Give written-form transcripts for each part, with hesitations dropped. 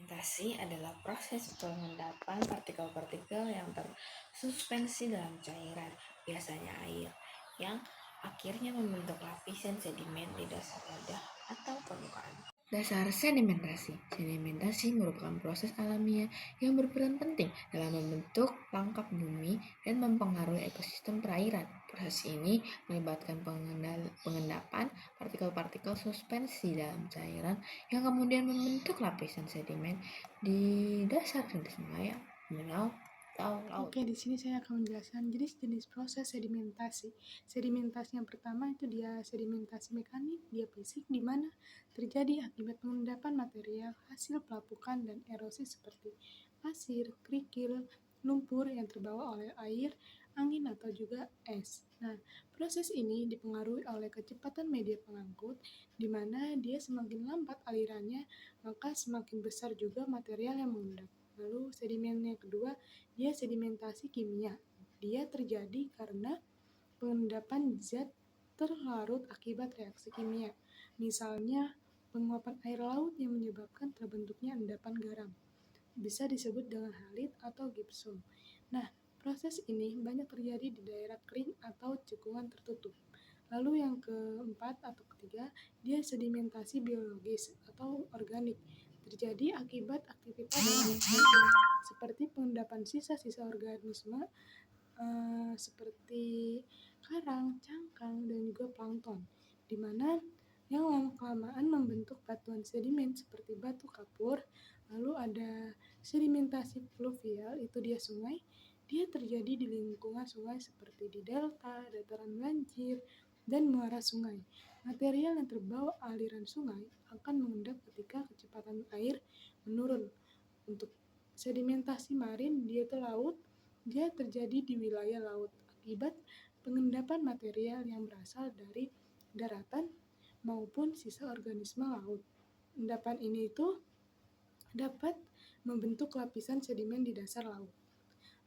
Sedimentasi adalah proses pengendapan partikel-partikel yang tersuspensi dalam cairan, biasanya air, yang akhirnya membentuk lapisan sedimen di dasar wadah atau permukaan. Dasar sedimentasi. Sedimentasi merupakan proses alamiah yang berperan penting dalam membentuk langkap bumi dan mempengaruhi ekosistem perairan. Proses ini melibatkan pengendapan partikel-partikel suspensi dalam cairan yang kemudian membentuk lapisan sedimen di dasar sungai, danau, atau laut. Oke, di sini saya akan menjelaskan jenis-jenis proses sedimentasi. Sedimentasi yang pertama itu dia sedimentasi mekanik, dia fisik, di mana terjadi akibat pengendapan material hasil pelapukan dan erosi seperti pasir, kerikil, lumpur yang terbawa oleh air, angin atau juga es. Nah, proses ini dipengaruhi oleh kecepatan media pengangkut, di mana dia semakin lambat alirannya, maka semakin besar juga material yang mengendap. Lalu sedimen yang kedua, dia sedimentasi kimia. Dia terjadi karena pengendapan zat terlarut akibat reaksi kimia. Misalnya, penguapan air laut yang menyebabkan terbentuknya endapan garam. Bisa disebut dengan halit atau gypsum. Nah, proses ini banyak terjadi di daerah kering atau cekungan tertutup. Lalu yang keempat atau ketiga, dia sedimentasi biologis atau organik. Terjadi akibat aktivitas seperti pengendapan sisa-sisa organisme seperti karang, cangkang, dan juga plankton, di mana yang lama-kelamaan membentuk batuan sedimen seperti batu kapur. Lalu ada sedimentasi fluvial, itu dia sungai. Dia terjadi di lingkungan sungai seperti di delta, dataran banjir, dan muara sungai. Material yang terbawa aliran sungai akan mengendap ketika kecepatan air menurun. Untuk sedimentasi marin, dia itu laut, dia terjadi di wilayah laut akibat pengendapan material yang berasal dari daratan maupun sisa organisme laut. Endapan ini itu dapat membentuk lapisan sedimen di dasar laut.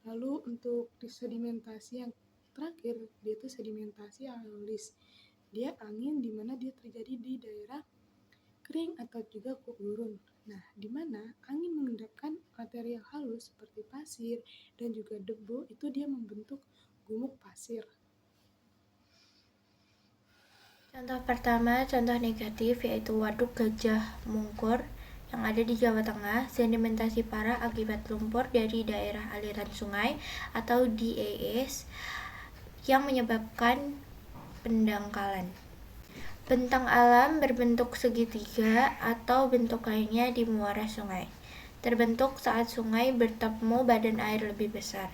Lalu untuk sedimentasi yang terakhir, dia itu sedimentasi aerolis. Dia angin di mana dia terjadi di daerah kering atau juga gurun. Nah, di mana angin mengendapkan material halus seperti pasir dan juga debu, itu dia membentuk gumuk pasir. Contoh pertama, contoh negatif yaitu Waduk Gajah Mungkur yang ada di Jawa Tengah, sedimentasi parah akibat lumpur dari daerah aliran sungai atau DAS yang menyebabkan pendangkalan. Bentang alam berbentuk segitiga atau bentuk lainnya di muara sungai. Terbentuk saat sungai bertemu badan air lebih besar.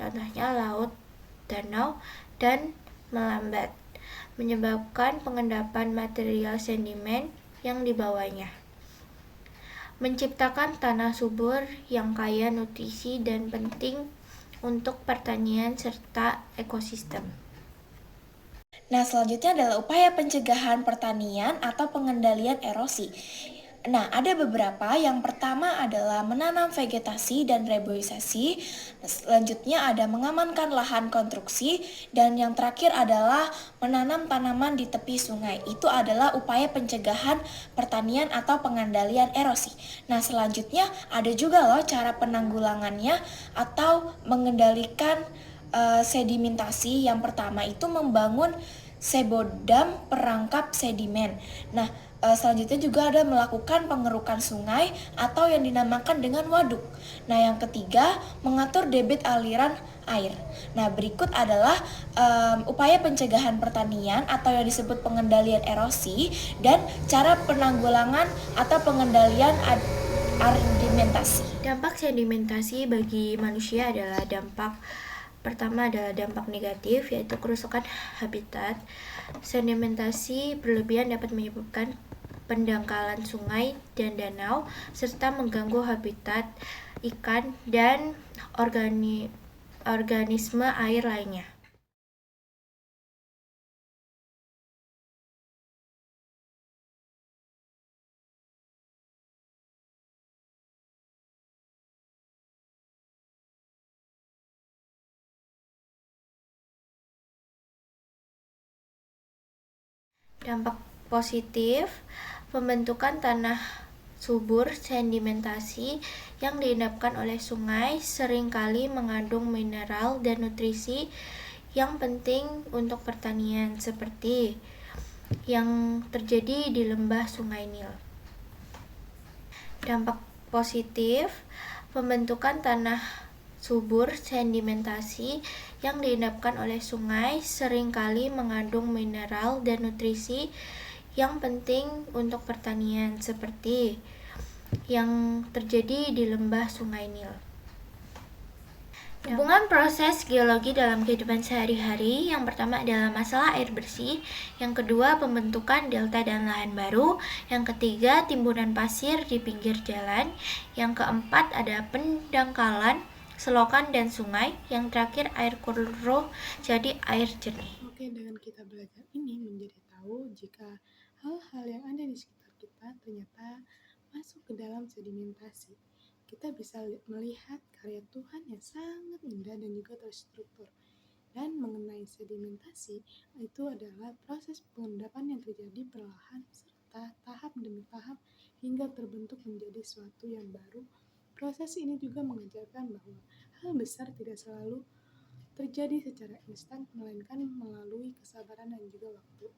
Contohnya laut, danau, dan melambat, menyebabkan pengendapan material sedimen yang dibawanya. Menciptakan tanah subur yang kaya nutrisi dan penting untuk pertanian serta ekosistem. Nah, selanjutnya adalah upaya pencegahan pertanian atau pengendalian erosi. Nah, ada beberapa. Yang pertama adalah menanam vegetasi dan reboisasi. Selanjutnya ada mengamankan lahan konstruksi. Dan yang terakhir adalah menanam tanaman di tepi sungai. Itu adalah upaya pencegahan pertanian atau pengendalian erosi. Nah, selanjutnya ada juga loh cara penanggulangannya atau mengendalikan sedimentasi. Yang pertama itu membangun sebodam perangkap sedimen. Nah, selanjutnya juga ada melakukan pengerukan sungai atau yang dinamakan dengan waduk. Nah, yang ketiga mengatur debit aliran air. Nah, berikut adalah upaya pencegahan pertanian atau yang disebut pengendalian erosi dan cara penanggulangan atau pengendalian sedimentasi. Dampak sedimentasi bagi manusia adalah pertama adalah dampak negatif, yaitu kerusakan habitat. Sedimentasi berlebihan dapat menyebabkan pendangkalan sungai dan danau, serta mengganggu habitat ikan dan organisme air lainnya. Dampak positif, pembentukan tanah subur sedimentasi yang diendapkan oleh sungai seringkali mengandung mineral dan nutrisi yang penting untuk pertanian seperti yang terjadi di lembah Sungai Nil. Dampak positif, pembentukan tanah subur sedimentasi yang diendapkan oleh sungai seringkali mengandung mineral dan nutrisi yang penting untuk pertanian seperti yang terjadi di lembah Sungai Nil. Hubungan proses geologi dalam kehidupan sehari-hari, yang pertama adalah masalah air bersih, yang kedua pembentukan delta dan lahan baru, yang ketiga timbunan pasir di pinggir jalan, yang keempat ada pendangkalan, selokan dan sungai, yang terakhir air keruh jadi air jernih. Oke, dengan kita belajar ini menjadi tahu jika hal-hal yang ada di sekitar kita ternyata masuk ke dalam sedimentasi. Kita bisa melihat karya Tuhan yang sangat indah dan juga terstruktur. Dan mengenai sedimentasi, itu adalah proses pengendapan yang terjadi perlahan serta tahap demi tahap hingga terbentuk menjadi suatu yang baru. Proses ini juga mengajarkan bahwa hal besar tidak selalu terjadi secara instan, melainkan melalui kesabaran dan juga waktu.